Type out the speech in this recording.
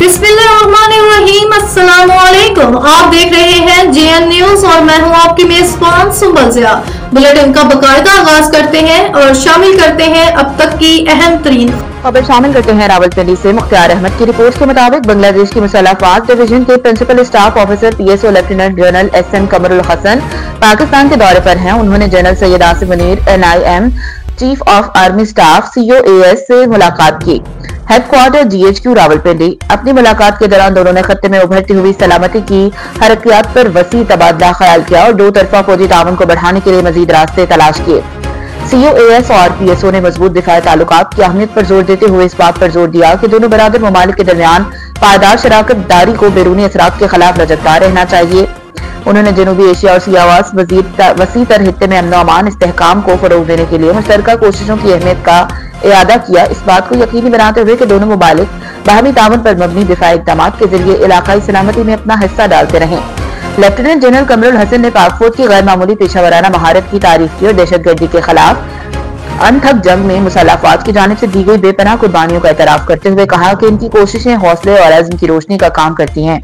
बिस्मिल्लाहिर्रहमानिर्रहीम। अस्सलाम वालेकुम। आप देख रहे हैं जेएन न्यूज और मैं हूं आपकी मेजबान सुंबल ज़िया। बुलेटिन का बाकायदा आगाज करते हैं और शामिल करते हैं अब तक की अहम तरीन खबर शामिल करते हैं। रावलपिंडी से मुख्तार अहमद की रिपोर्ट के मुताबिक बांग्लादेश की मुसल्लह अफवाज डिवीजन के principal staff officer PSO lieutenant general S N Kamrul Hasan Pakistan के दौरे पर हैं। उन्होंने general Syed Asif Munir NIM chief of army staff COAS से मुलाकात की। Headquarter GHQ Rawalpindi. अपनी मुलाकात के दौरान दोनों ने खत्ते में उभरती हुई सलामती की हरकियात पर वसी तबादला ख्याल किया और दो तरफा फौजी ताउन को बढ़ाने के लिए मजीद रास्ते तलाश किए। COAS और PSO ने मजबूत दिफाई ताल्लुकात की अहमियत पर जोर देते हुए इस बात पर जोर दिया कि दोनों बरादर ममालिक के दरमियान पायदार शराकत दारी को बैरूनी असरात के खिलाफ लचकदार रहना चाहिए। उन्होंने जनूबी एशिया और सियावास वसी तर हित्ते में अमन अमान इस्तेहकाम को फरोग देने के लिए मुश्तरका कोशिशों की अहमियत का इयादा किया। इस बात को यकीनी बनाते हुए कि दोनों मुमालिक बाहमी ताउन पर मबनी दिफाई इक़दामात के जरिए इलाकाई सलामती में अपना हिस्सा डालते रहें। लेफ्टिनेंट जनरल कमरुल हसन ने पाक फौज की गैर मामूली पेशावराना महारत की तारीफ की और दहशतगर्दी के खिलाफ अनथक जंग में मुसल्लह अफवाज की जानिब से दी गई बेपनाह कुर्बानियों का एतराफ करते हुए कहा कि इनकी कोशिशें हौसले और अज़्म की रोशनी का काम करती हैं।